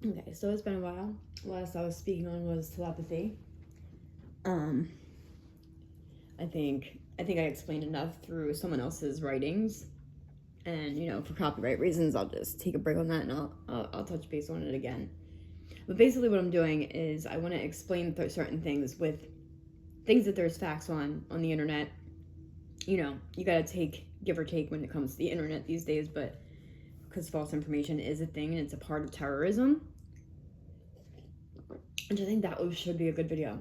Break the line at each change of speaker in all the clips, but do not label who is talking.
Okay, so it's been a while. Last I was speaking on was telepathy. Um, I think I explained enough through someone else's writings, and for copyright reasons, I'll just take a break on that, and I'll touch base on it again. But basically, what I'm doing is I want to explain certain things with things that there's facts on the internet. You gotta give or take when it comes to the internet these days, but because false information is a thing and it's a part of terrorism. And I think that should be a good video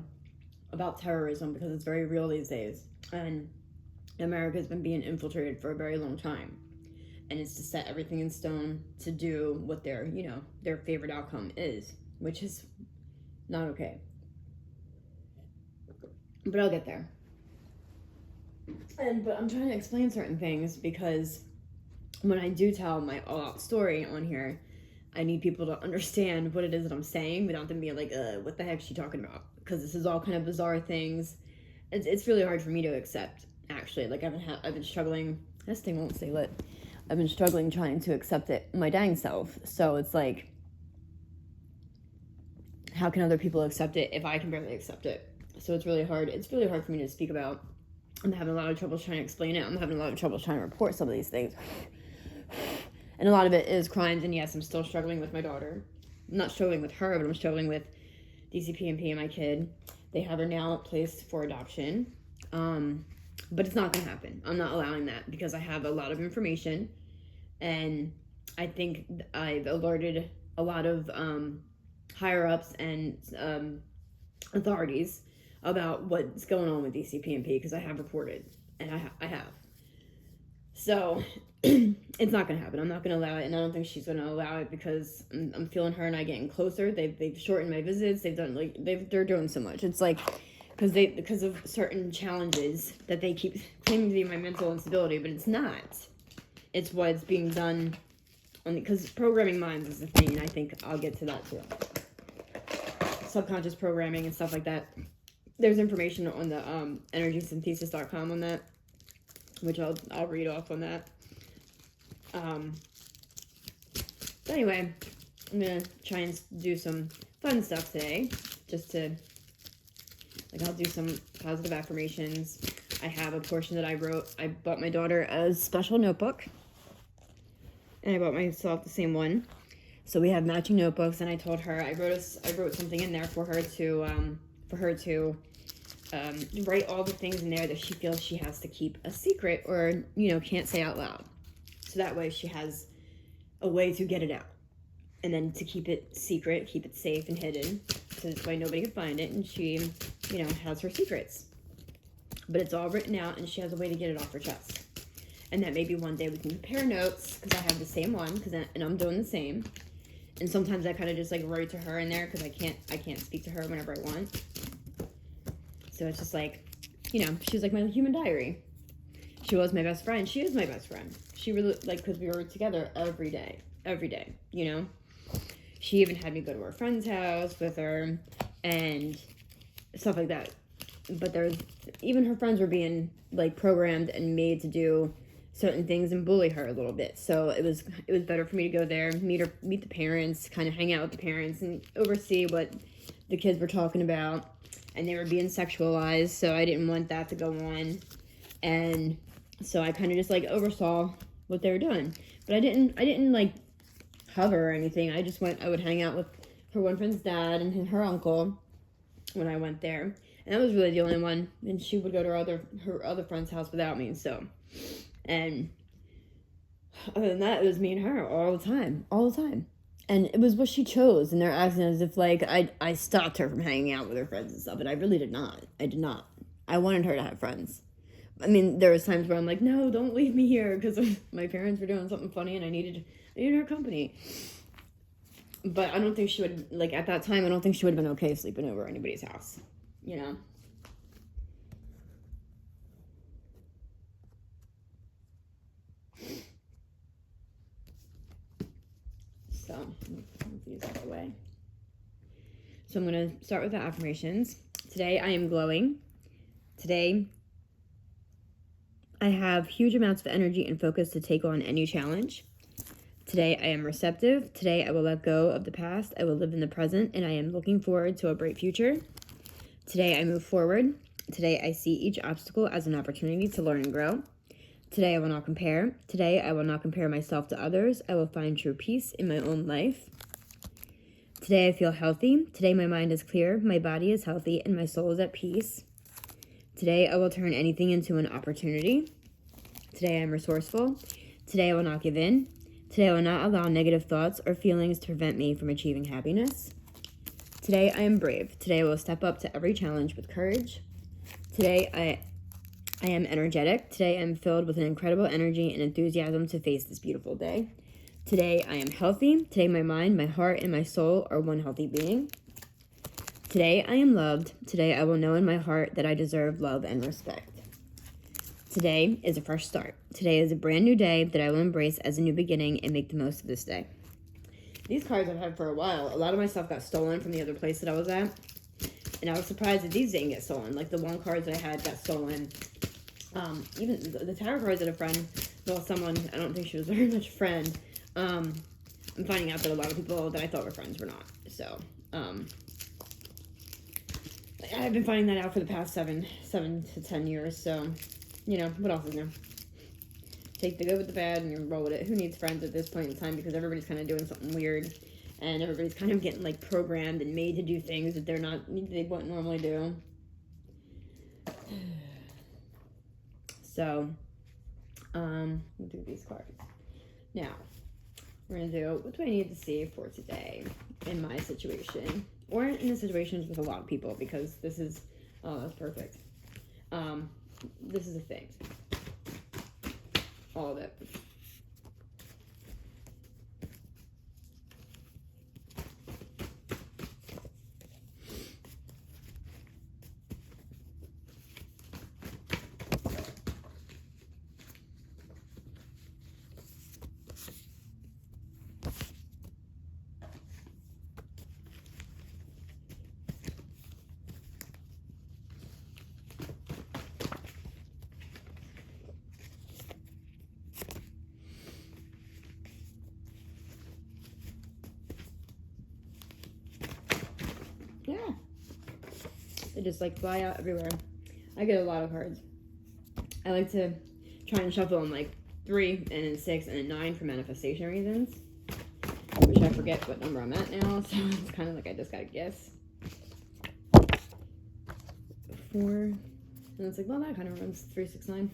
about terrorism because it's very real these days. And America's been being infiltrated for a very long time. And it's to set everything in stone to do what their favorite outcome is, which is not okay. But I'll get there. But I'm trying to explain certain things because when I do tell my all-out story on here, I need people to understand what it is that I'm saying without them being like, what the heck is she talking about? Because this is all kind of bizarre things. It's really hard for me to accept, actually. Like, I've been struggling. This thing won't stay lit. I've been struggling trying to accept it my dang self. So it's like, how can other people accept it if I can barely accept it? So it's really hard. It's really hard for me to speak about. I'm having a lot of trouble trying to explain it. I'm having a lot of trouble trying to report some of these things. And a lot of it is crimes, and yes, I'm still struggling with my daughter. I'm not struggling with her, but I'm struggling with DCPNP and my kid. They have her now placed for adoption. But it's not going to happen. I'm not allowing that because I have a lot of information, and I think I've alerted a lot of higher-ups and authorities about what's going on with DCPNP because I have reported, and I have. So it's not going to happen. I'm not going to allow it, and I don't think she's going to allow it because I'm feeling her and I getting closer. They've shortened my visits. They've done they're doing so much. It's like because of certain challenges that they keep claiming to be my mental instability, but it's not. It's what's being done because programming minds is the thing, and I think I'll get to that too. Subconscious programming and stuff like that. There's information on the energysynthesis.com on that, which I'll read off on that. But anyway, I'm gonna try and do some fun stuff today, just to I'll do some positive affirmations. I have a portion that I wrote. I bought my daughter a special notebook, and I bought myself the same one. So we have matching notebooks, and I told her I wrote something in there for her to write all the things in there that she feels she has to keep a secret or can't say out loud. So that way she has a way to get it out, and then to keep it secret, keep it safe and hidden, so this way nobody can find it, and she has her secrets. But it's all written out, and she has a way to get it off her chest. And that maybe one day we can compare notes, because I have the same one, and I'm doing the same. And sometimes I kind of just write to her in there because I can't speak to her whenever I want. So it's just she's like my human diary. She was my best friend. She is my best friend. She really because we were together every day. She even had me go to her friend's house with her and stuff like that. But even her friends were being programmed and made to do certain things and bully her a little bit. So it was better for me to go there, meet the parents, kind of hang out with the parents and oversee what the kids were talking about. And they were being sexualized, so I didn't want that to go on. And so I kind of just oversaw what they were doing. But I didn't hover or anything. I would hang out with her one friend's dad and her uncle when I went there. And that was really the only one. And she would go to her other friend's house without me, so. And other than that, it was me and her all the time. And it was what she chose, and they're acting as if I stopped her from hanging out with her friends and stuff, and I really did not. I wanted her to have friends. I mean, there was times where I'm like, no, don't leave me here, because my parents were doing something funny, and I needed her company. But I don't think she would, at that time, I don't think she would have been okay sleeping over at anybody's house, So, move these out of the way. So I'm going to start with the affirmations. Today, I am glowing. Today, I have huge amounts of energy and focus to take on any challenge. Today I am receptive. Today I will let go of the past. I will live in the present, and I am looking forward to a bright future. Today I move forward. Today I see each obstacle as an opportunity to learn and grow. Today I will not compare. Today I will not compare myself to others. I will find true peace in my own life. Today I feel healthy. Today my mind is clear, my body is healthy, and my soul is at peace. Today I will turn anything into an opportunity. Today I am resourceful. Today I will not give in. Today I will not allow negative thoughts or feelings to prevent me from achieving happiness. Today I am brave. Today I will step up to every challenge with courage. Today I am energetic. Today I am filled with an incredible energy and enthusiasm to face this beautiful day. Today I am healthy. Today my mind, my heart, and my soul are one healthy being. Today I am loved. Today I will know in my heart that I deserve love and respect. Today is a fresh start. Today is a brand new day that I will embrace as a new beginning and make the most of this day. These cards I've had for a while. A lot of my stuff got stolen from the other place that I was at. And I was surprised that these didn't get stolen. Like the one cards I had got stolen. Even the tarot cards that a friend, well, someone, I don't think she was very much a friend. I'm finding out that a lot of people that I thought were friends were not. So, I've been finding that out for the past 7 to 10 years. So, you know, what else is new? Take the good with the bad and you roll with it. Who needs friends at this point in time? Because everybody's kind of doing something weird. And everybody's kind of getting, like, programmed and made to do things that they wouldn't normally do. So, we'll do these cards. Now, we're going to do, what do I need to see for today in my situation? Or in the situations with a lot of people, because this is, oh, that's perfect. This is a thing. All of it. Yeah. They just like fly out everywhere. I get a lot of cards. I like to try and shuffle them like 3 and then 6 and then 9 for manifestation reasons. Which I forget what number I'm at now, so it's kind of like I just gotta guess. 4. And it's like, well, that kind of runs 3, 6, 9.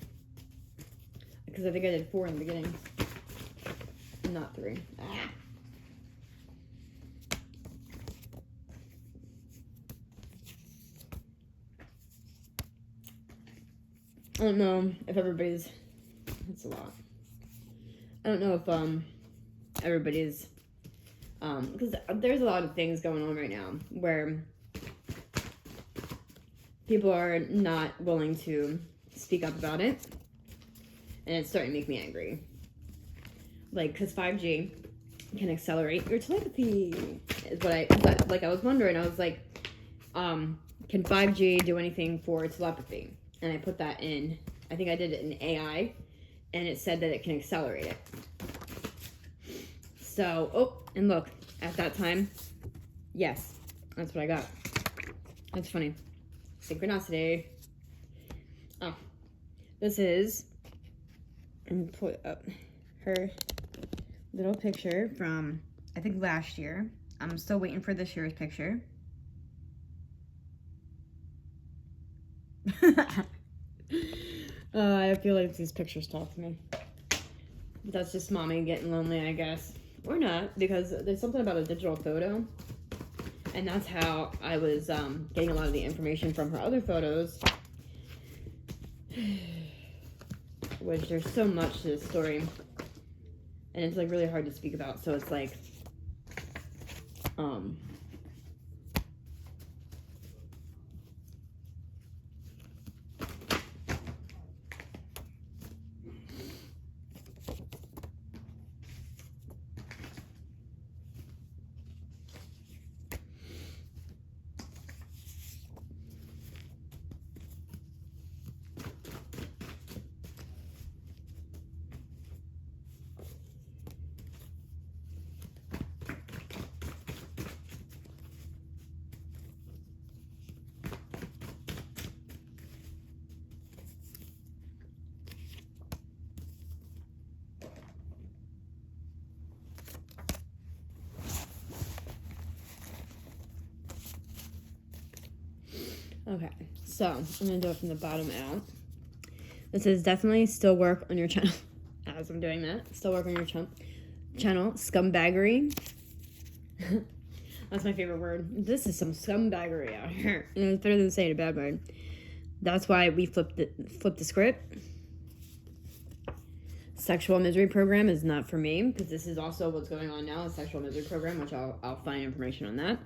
Because I think I did 4 in the beginning. Not 3. Ah. I don't know if everybody's, it's a lot. I don't know if everybody's, because there's a lot of things going on right now where people are not willing to speak up about it, and it's starting to make me angry. Like, because 5G can accelerate your telepathy, is what I was wondering. I was like, can 5G do anything for telepathy? And I put that in, I think I did it in AI, and it said that it can accelerate it. So, oh, and look, at that time, yes, that's what I got. That's funny. Synchronicity. Oh, this is, and put up her little picture from, I think, last year. I'm still waiting for this year's picture. I feel like these pictures talk to me. But that's just mommy getting lonely, I guess. Or not, because there's something about a digital photo. And that's how I was getting a lot of the information from her other photos. Which there's so much to this story. And it's like really hard to speak about. So it's like, Okay, so I'm going to do it from the bottom out. This is definitely still work on your channel. As I'm doing that, still work on your channel. Scumbaggery. That's my favorite word. This is some scumbaggery out here. And it's better than saying a bad word. That's why we flipped the script. Sexual misery program is not for me, because this is also what's going on now, a sexual misery program, which I'll find information on that.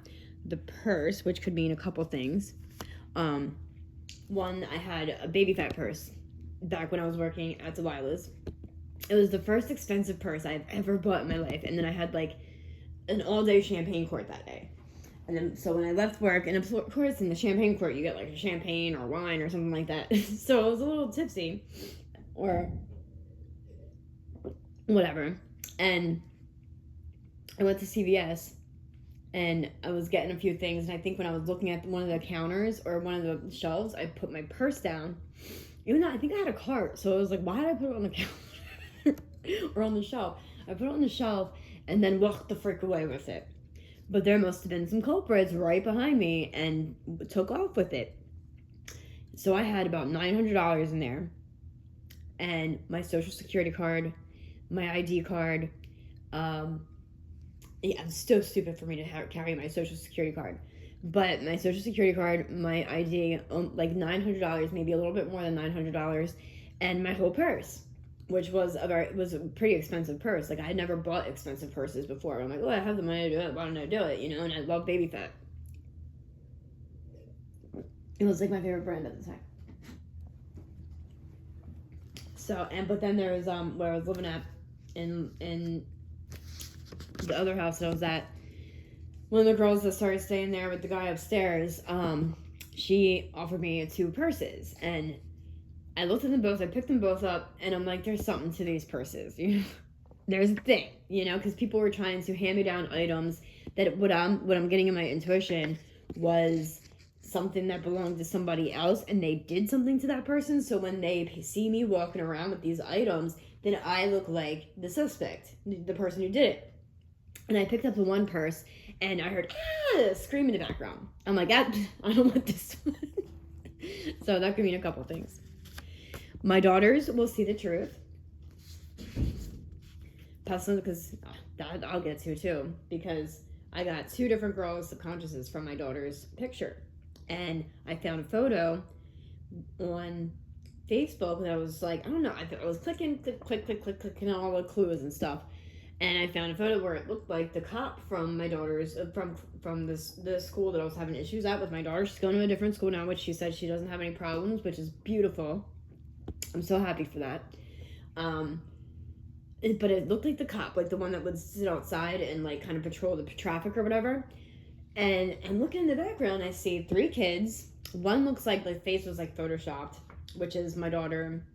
The purse, which could mean a couple things. One, I had a baby fat purse back when I was working at Delilah's. It was the first expensive purse I've ever bought in my life, and then I had like an all-day champagne court that day. And then, so when I left work, and of course in the champagne court you get like a champagne or wine or something like that. So I was a little tipsy, or whatever. And I went to CVS, and I was getting a few things. And I think when I was looking at one of the counters or one of the shelves, I put my purse down. Even though I think I had a cart, so I was like, why did I put it on the counter or on the shelf? I put it on the shelf and then walked the frick away with it. But there must have been some culprits right behind me and took off with it. So I had about $900 in there, and my social security card, my ID card. It's so stupid for me to carry my social security card. But my social security card, my ID, like $900, maybe a little bit more than $900, and my whole purse, which was a pretty expensive purse. Like, I had never bought expensive purses before. I'm like, oh, I have the money to do it. Why don't I do it? You know, and I love Baby Fat. It was like my favorite brand at the time. So, but then there was where I was living at, in the other house that I was at. One of the girls that started staying there with the guy upstairs, she offered me 2 purses, and I looked at them both. I picked them both up, and I'm like, there's something to these purses, you know. There's a thing, you know, because people were trying to hand me down items that what I'm getting in my intuition was something that belonged to somebody else, and they did something to that person. So when they see me walking around with these items, then I look like the suspect, the person who did it. And I picked up the one purse, and I heard scream in the background. I'm like, I don't want this one. So that could mean a couple things. My daughters will see the truth. Because that I'll get to too, because I got 2 different girls' subconsciouses from my daughter's picture. And I found a photo on Facebook that I was like, I don't know, I was clicking all the clues and stuff. And I found a photo where it looked like the cop from my daughter's, from the school that I was having issues at with my daughter. She's going to a different school now, which she said she doesn't have any problems, which is beautiful. I'm so happy for that. But it looked like the cop, like the one that would sit outside and like kind of patrol the traffic or whatever. And I'm looking in the background, I see 3 kids. One looks like the face was like photoshopped, which is my daughter.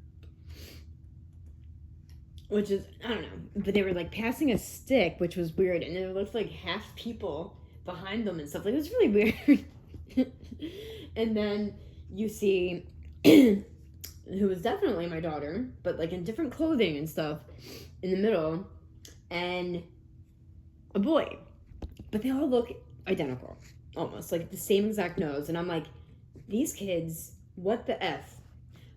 Which is, I don't know, but they were like passing a stick, which was weird, and it looked like half people behind them and stuff. Like, it was really weird. And then you see who was definitely my daughter, but like in different clothing and stuff in the middle, and a boy. But they all look identical, almost like the same exact nose. And I'm like, these kids, what the F?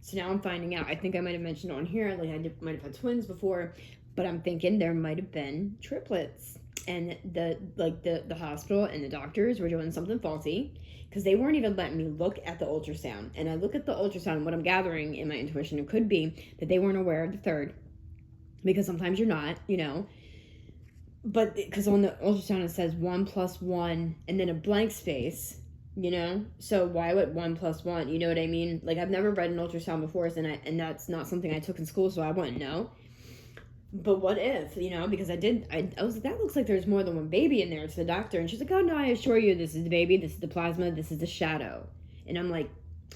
So now I'm finding out. I think I might have mentioned on here, like might have had twins before, but I'm thinking there might have been triplets. And the hospital and the doctors were doing something faulty, because they weren't even letting me look at the ultrasound. And I look at the ultrasound, and what I'm gathering in my intuition, it could be that they weren't aware of the third, because sometimes you're not, you know. But because on the ultrasound it says 1 + 1 and then a blank space, you know. So why would 1 + 1? You know what I mean? Like, I've never read an ultrasound before, and that's not something I took in school, so I wouldn't know. But what if, you know, because I was like, that looks like there's more than one baby in there, to the doctor. And she's like, oh, no, I assure you, this is the baby, this is the plasma, this is the shadow. And I'm like,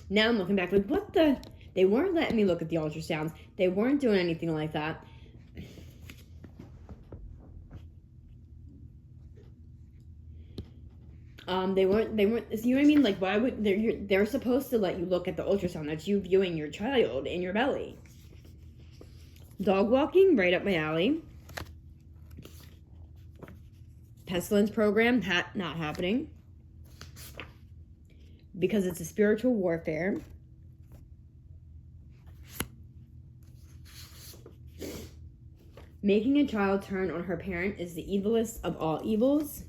now I'm looking back, like, what the? They weren't letting me look at the ultrasounds. They weren't doing anything like that. They weren't, you know what I mean? Like, why would, they're supposed to let you look at the ultrasound. That's you viewing your child in your belly. Dog walking, right up my alley. Pestilence program, not happening. because it's a spiritual warfare. Making a child turn on her parent is the evilest of all evils.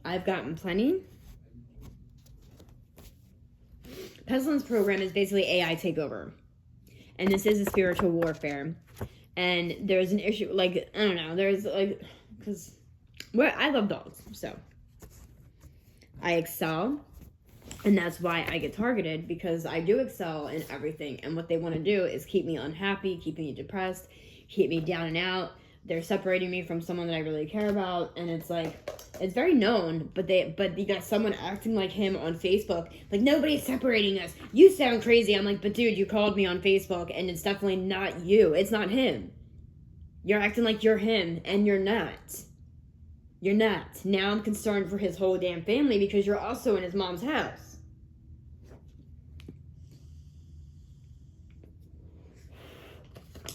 I've gotten plenty. Pestilence program is basically AI takeover. And this is a spiritual warfare. And there's an issue, like, I don't know, there's like, because I love dogs, so I excel. And that's why I get targeted, because I do excel in everything. And what they want to do is keep me unhappy, keep me depressed, keep me down and out. They're separating me from someone that I really care about. And it's like, it's very known, but you got someone acting like him on Facebook. Like, nobody's separating us. You sound crazy. I'm like, but dude, you called me on Facebook, and it's definitely not you. It's not him. You're acting like you're him, and you're not. You're not. Now I'm concerned for his whole damn family because you're also in his mom's house.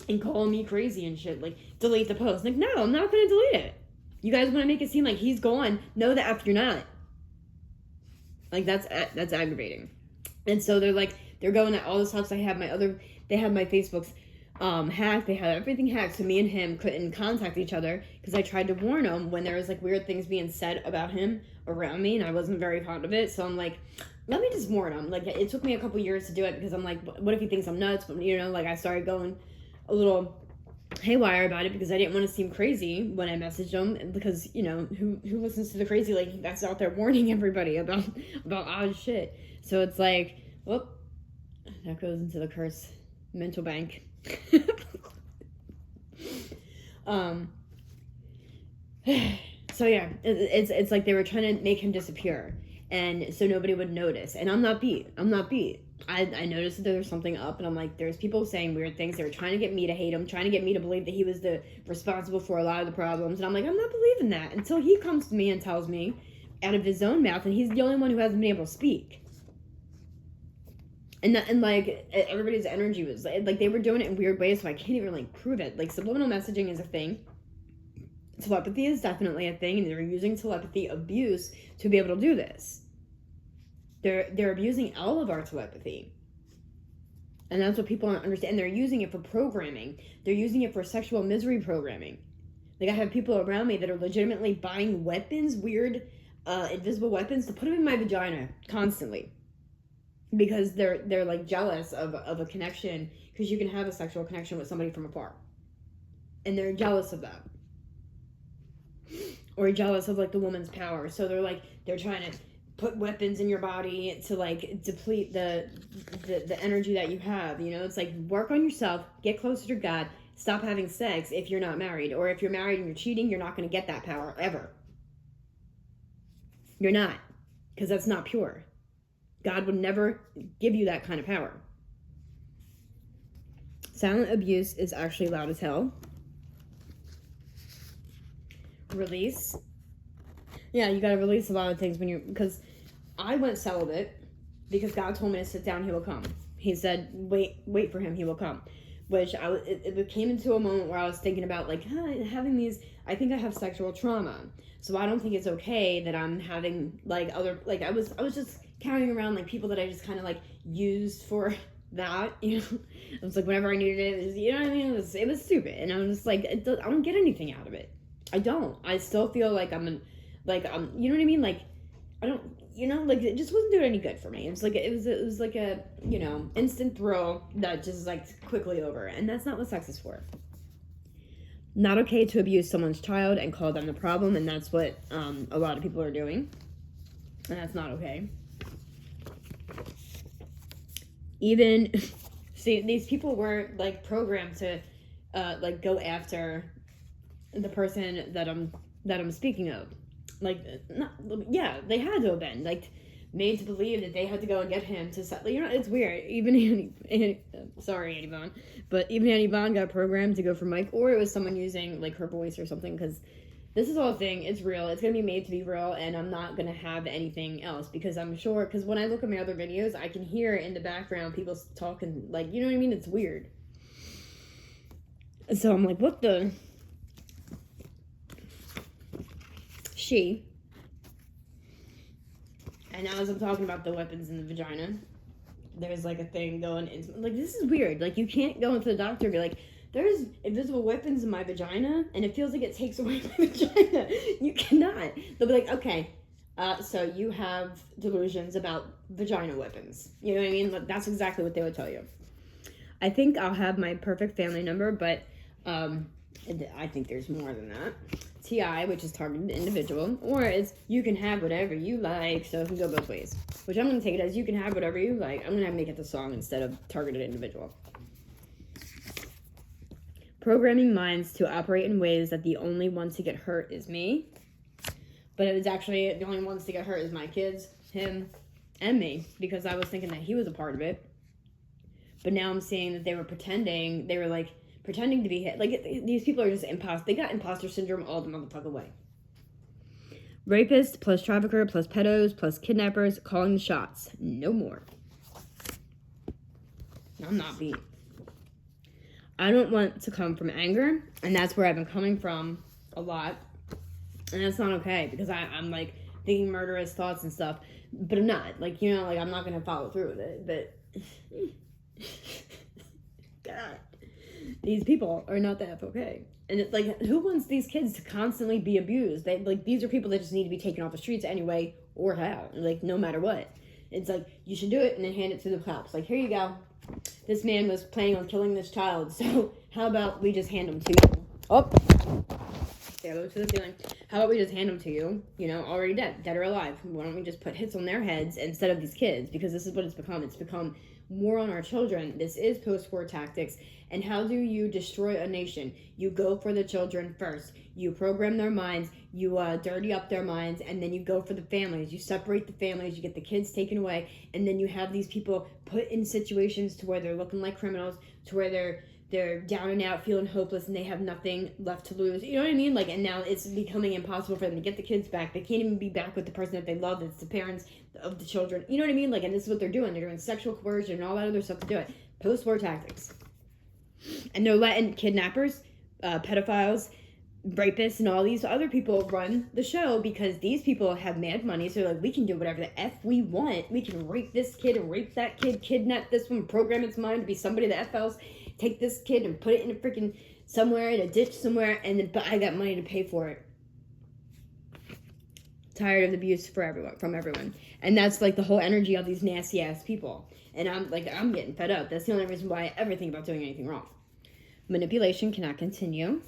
And calling me crazy and shit, like, delete the post. Like, no, I'm not gonna delete it. You guys want to make it seem like he's gone. No, the F you're not. Like, that's aggravating. And so they're going at all the stuff. They have my Facebook's hacked. They had everything hacked. So me and him couldn't contact each other because I tried to warn him when there was like weird things being said about him around me, and I wasn't very fond of it. So I'm like, let me just warn him. Like, it took me a couple years to do it because I'm like, what if he thinks I'm nuts? But, you know, like, I started going a little haywire about it because I didn't want to seem crazy when I messaged him, because, you know, who listens to the crazy lady that's out there warning everybody about odd shit. So it's like, whoop, that goes into the curse mental bank. So yeah, it's like they were trying to make him disappear, and so nobody would notice. And I'm not beat. I noticed that there was something up, and I'm like, there's people saying weird things. They were trying to get me to hate him, trying to get me to believe that he was the responsible for a lot of the problems. And I'm like, I'm not believing that until he comes to me and tells me out of his own mouth, and he's the only one who hasn't been able to speak. And like, everybody's energy was like they were doing it in weird ways, so I can't even like prove it. Like, subliminal messaging is a thing. Telepathy is definitely a thing, and they're using telepathy abuse to be able to do this. They're abusing all of our telepathy. And that's what people don't understand. And they're using it for programming. They're using it for sexual misery programming. Like, I have people around me that are legitimately buying weapons, weird, invisible weapons, to put them in my vagina constantly. Because they're like jealous of a connection, because you can have a sexual connection with somebody from afar. And they're jealous of that. Or jealous of like the woman's power. So they're trying to put weapons in your body to like deplete the energy that you have. You know, it's like, work on yourself, get closer to God, stop having sex if you're not married. Or if you're married and you're cheating, you're not going to get that power ever. You're not, because that's not pure. God would never give you that kind of power. Silent abuse is actually loud as hell. Release. Yeah, you gotta release a lot of things because I went celibate because God told me to sit down, he will come. He said, wait for him, he will come. Which it came into a moment where I was thinking about like, having these, I think I have sexual trauma. So I don't think it's okay that I'm having like other, like I was just carrying around like people that I just kind of like used for that, you know. It was like whenever I needed it, was, you know what I mean? It was stupid. And I was just like, I don't get anything out of it. I don't. I still feel like you know what I mean? Like, I don't, you know, like, it just wasn't doing any good for me. It was like a, you know, instant thrill that just like quickly over. And that's not what sex is for. Not okay to abuse someone's child and call them the problem. And that's what a lot of people are doing. And that's not okay. Even, see, these people were like programmed to like go after the person that I'm speaking of. Like, they had to have been like made to believe that they had to go and get him to settle. You know, it's weird. Even sorry, Annie Bond, but even Annie Bond got programmed to go for Mike, or it was someone using like her voice or something. Because this is all a thing. It's real. It's gonna be made to be real, and I'm not gonna have anything else because I'm sure. Because when I look at my other videos, I can hear in the background people talking. Like, you know what I mean? It's weird. So I'm like, what the. She And as I'm talking about the weapons in the vagina, there's like a thing going in. Like, this is weird. Like, you can't go into the doctor and be like, there's invisible weapons in my vagina, and it feels like it takes away my vagina. You cannot. They'll be like, okay, so you have delusions about vagina weapons. You know what I mean? That's exactly what they would tell you. I think I'll have my perfect family number, but I think there's more than that. TI, which is targeted individual, or it's you can have whatever you like, so it can go both ways. Which I'm going to take it as you can have whatever you like. I'm going to make it the song instead of targeted individual. Programming minds to operate in ways that the only ones to get hurt is me. But it was actually the only ones to get hurt is my kids, him, and me, because I was thinking that he was a part of it. But now I'm seeing that they were pretending to be hit. Like, these people are just they got imposter syndrome all the motherfucking way. Rapist plus trafficker plus pedos plus kidnappers calling the shots. No more. I'm not beat. I don't want to come from anger, and that's where I've been coming from a lot. And that's not okay, because I'm like thinking murderous thoughts and stuff, but I'm not. Like, you know, like, I'm not going to follow through with it, but God, these people are not the F okay. And it's like, who wants these kids to constantly be abused? These are people that just need to be taken off the streets anyway, or how, like, no matter what. It's like, you should do it and then hand it to the cops. Like, here you go. This man was planning on killing this child, so how about we just hand him to you? Oh, say hello to the ceiling. How about we just hand them to you, you know, already dead or alive? Why don't we just put hits on their heads instead of these kids? Because this is what it's become. It's become war on our children. This is post-war tactics. And how do you destroy a nation? You go for the children first. You program their minds. You dirty up their minds. And then you go for the families. You separate the families. You get the kids taken away. And then you have these people put in situations to where they're looking like criminals, to where they're down and out, feeling hopeless, and they have nothing left to lose. You know what I mean? Like, and now it's becoming impossible for them to get the kids back. They can't even be back with the person that they love. It's the parents of the children. You know what I mean? Like, and this is what they're doing. They're doing sexual coercion and all that other stuff to do it. Post-war tactics. And they're letting kidnappers, pedophiles, rapists, and all these other people run the show because these people have mad money. So they're like, we can do whatever the F we want. We can rape this kid and rape that kid, kidnap this one, program its mind to be somebody the F else, take this kid and put it in a freaking somewhere, in a ditch somewhere, and then, but I got money to pay for it. Tired of the abuse from everyone. And that's like the whole energy of these nasty ass people. And I'm getting fed up. That's the only reason why I ever think about doing anything wrong. Manipulation cannot continue.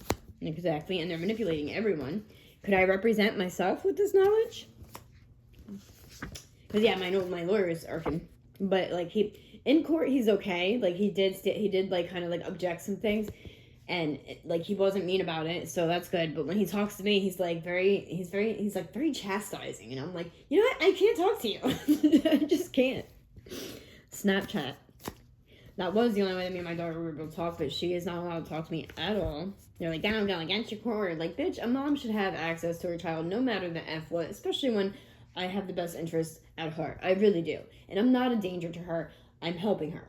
Exactly. And they're manipulating everyone. Could I represent myself with this knowledge? Because, yeah, my lawyers are, but, like, in court, he's okay. Like, he did, like, kind of, like, object some things. And, like, he wasn't mean about it, so that's good. But when he talks to me, he's very chastising. And I'm like, you know what? I can't talk to you. I just can't. Snapchat. That was the only way that me and my daughter were able to talk, but she is not allowed to talk to me at all. They're like, I'm going against your court. Like, bitch, a mom should have access to her child no matter the F what, especially when I have the best interest at heart. I really do. And I'm not a danger to her. I'm helping her.